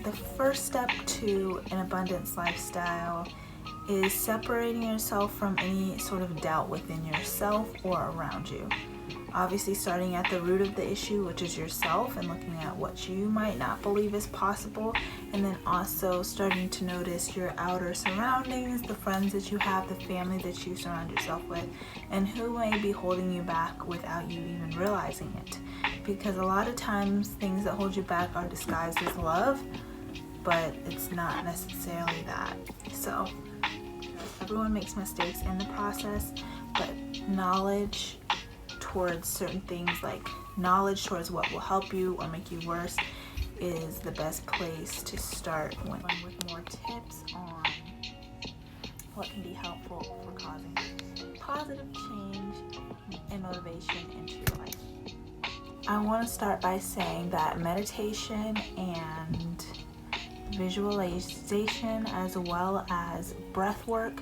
the first step to an abundance lifestyle is separating yourself from any sort of doubt within yourself or around you. Obviously, starting at the root of the issue, which is yourself, and looking at what you might not believe is possible, and then also starting to notice your outer surroundings, the friends that you have, the family that you surround yourself with, and who may be holding you back without you even realizing it. Because a lot of times things that hold you back are disguised as love, but it's not necessarily that. So everyone makes mistakes in the process, but knowledge towards certain things, like knowledge towards what will help you or make you worse, is the best place to start with more tips on what can be helpful for causing positive change and motivation into your life. I want to start by saying that meditation and visualization, as well as breath work,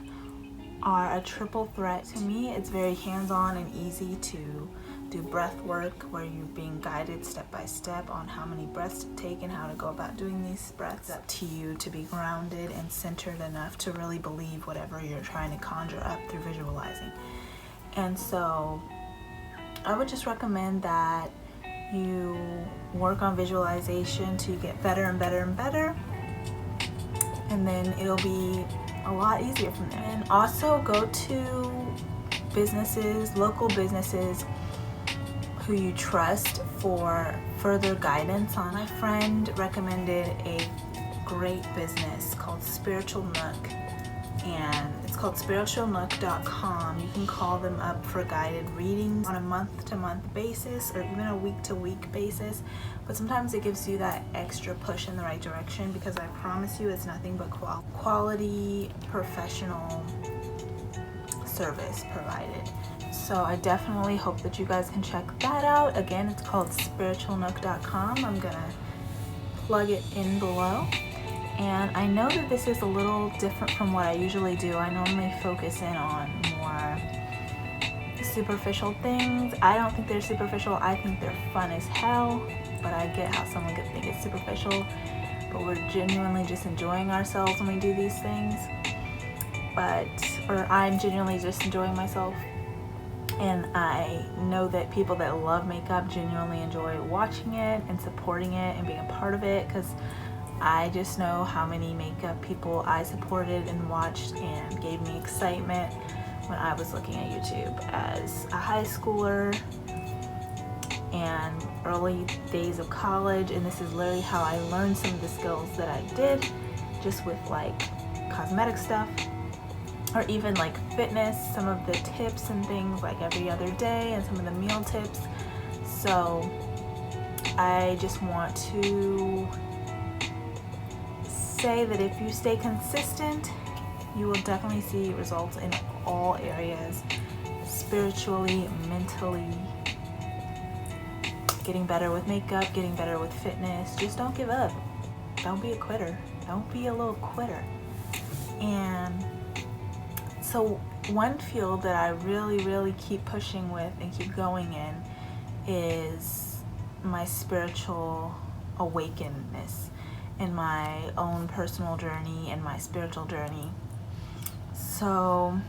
are a triple threat. To me, it's very hands-on and easy to do breath work where you're being guided step by step on how many breaths to take and how to go about doing these breaths. It's up to you to be grounded and centered enough to really believe whatever you're trying to conjure up through visualizing. And so I would just recommend that you work on visualization to get better and better and better, and then it'll be a lot easier from there. And also go to businesses, local businesses who you trust for further guidance on. My friend recommended a great business called Spiritual Nook, and it's called spiritualnook.com. You can call them up for guided readings on a month-to-month basis or even a week-to-week basis, but sometimes it gives you that extra push in the right direction, because I promise you it's nothing but quality professional service provided. So I definitely hope that you guys can check that out. Again, it's called spiritualnook.com. I'm gonna plug it in below. And I know that this is a little different from what I usually do. I normally focus in on more superficial things. I don't think they're superficial. I think they're fun as hell, but I get how someone could think it's superficial, but we're genuinely just enjoying ourselves when we do these things. Or I'm genuinely just enjoying myself. And I know that people that love makeup genuinely enjoy watching it and supporting it and being a part of it, because I just know how many makeup people I supported and watched and gave me excitement when I was looking at YouTube as a high schooler and early days of college. And this is literally how I learned some of the skills that I did, just with like cosmetic stuff, or even like fitness, some of the tips and things like every other day, and some of the meal tips. So I just want to say that if you stay consistent, you will definitely see results in all areas, spiritually, mentally, getting better with makeup, getting better with fitness. Just don't give up. Don't be a quitter. Don't be a little quitter. And so one field that I really keep pushing with and keep going in is my spiritual awakenedness in my own personal journey and my spiritual journey. So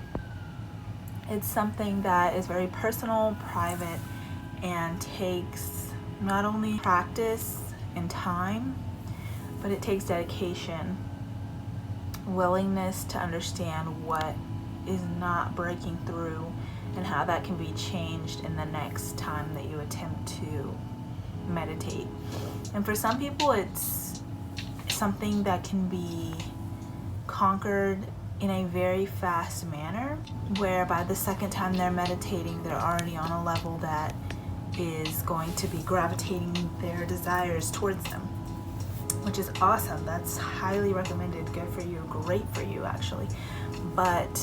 it's something that is very personal, private, and takes not only practice and time, but it takes dedication, willingness to understand what is not breaking through and how that can be changed in the next time that you attempt to meditate. And for some people, it's something that can be conquered in a very fast manner, where by the second time they're meditating, they're already on a level that is going to be gravitating their desires towards them, which is awesome. That's highly recommended. Good for you. Great for you, actually. But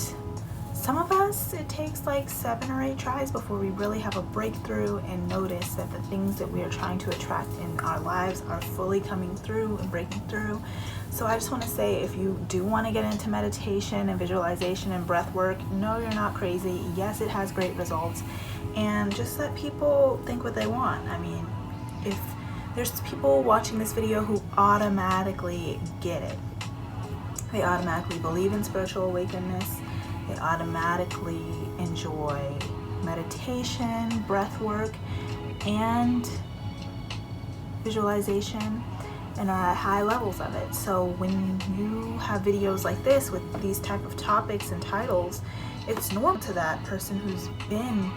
some of us, it takes like 7 or 8 tries before we really have a breakthrough and notice that the things that we are trying to attract in our lives are fully coming through and breaking through. So I just want to say, if you do want to get into meditation and visualization and breath work, no, you're not crazy. Yes, it has great results. And just let people think what they want. I mean, if There's people watching this video who automatically get it. They automatically believe in spiritual awakeness. They automatically enjoy meditation, breath work, and visualization, and are at high levels of it. So when you have videos like this with these type of topics and titles, it's normal to that person who's been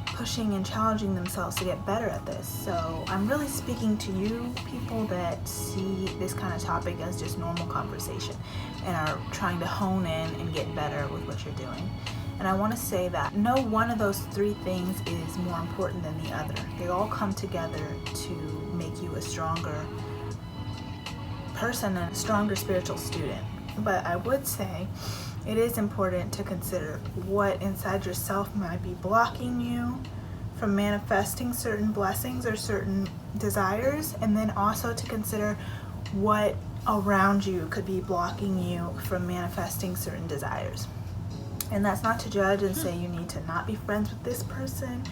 pushing and challenging themselves to get better at this. So I'm really speaking to you people that see this kind of topic as just normal conversation and are trying to hone in and get better with what you're doing. And I want to say that no one of those three things is more important than the other. They all come together to make you a stronger person and a stronger spiritual student. But I would say it is important to consider what inside yourself might be blocking you from manifesting certain blessings or certain desires, and then also to consider what around you could be blocking you from manifesting certain desires. And that's not to judge and say you need to not be friends with this person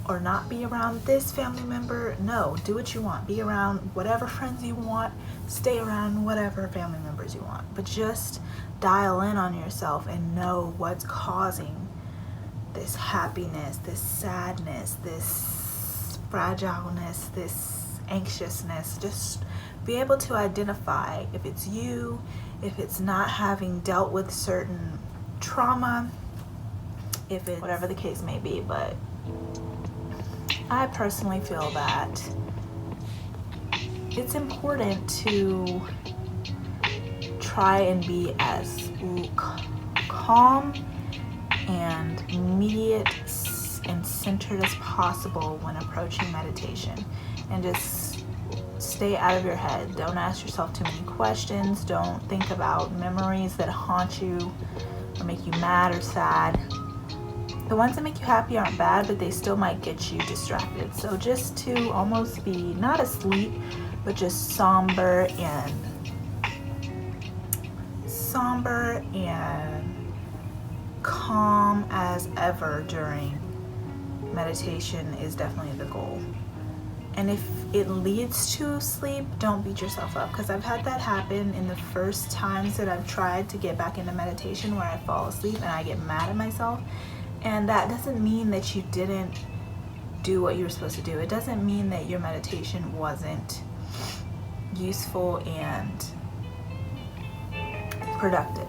or not be around this family member. No, do what you want. Be around whatever friends you want. Stay around whatever family members you want. But just dial in on yourself and know what's causing this happiness, this sadness, this fragileness, this anxiousness. Just be able to identify if it's you, if it's not having dealt with certain trauma, if it's whatever the case may be. But I personally feel that it's important to try and be as calm and immediate and centered as possible when approaching meditation, and just stay out of your head. Don't ask yourself too many questions. Don't think about memories that haunt you or make you mad or sad. The ones that make you happy aren't bad, but they still might get you distracted. So just to almost be not asleep, but just somber and calm as ever during meditation is definitely the goal. And if it leads to sleep, don't beat yourself up, because I've had that happen in the first times that I've tried to get back into meditation, where I fall asleep and I get mad at myself. And that doesn't mean that you didn't do what you were supposed to do. It doesn't mean that your meditation wasn't useful and productive.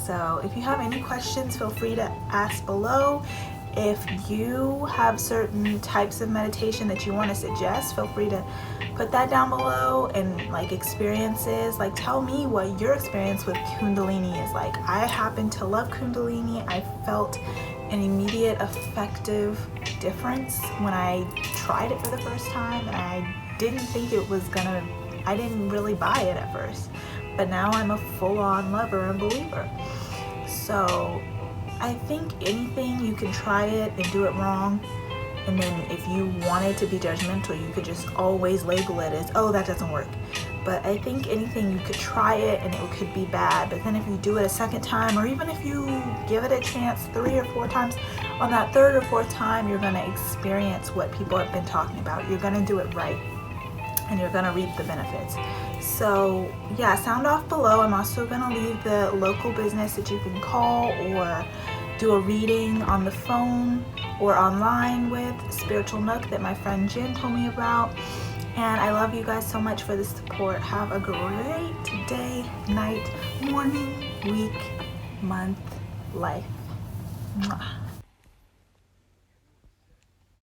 So if you have any questions, feel free to ask below. If you have certain types of meditation that you want to suggest, feel free to put that down below. And like experiences, like tell me what your experience with Kundalini is like. I happen to love Kundalini. I felt an immediate effective difference when I tried it for the first time, and I didn't think it was gonna, I didn't really buy it at first, but now I'm a full-on lover and believer. So I think anything, you can try it and do it wrong, and then if you wanted to be judgmental, you could just always label it as, oh, that doesn't work. But I think anything, you could try it and it could be bad, but then if you do it a second time, or even if you give it a chance 3 or 4 times, on that 3rd or 4th time, you're going to experience what people have been talking about. You're going to do it right, and you're going to reap the benefits. So yeah, sound off below. I'm also going to leave the local business that you can call or do a reading on the phone or online with Spiritual Nook that my friend Jen told me about. And I love you guys so much for the support. Have a great day, night, morning, week, month, life. Mwah.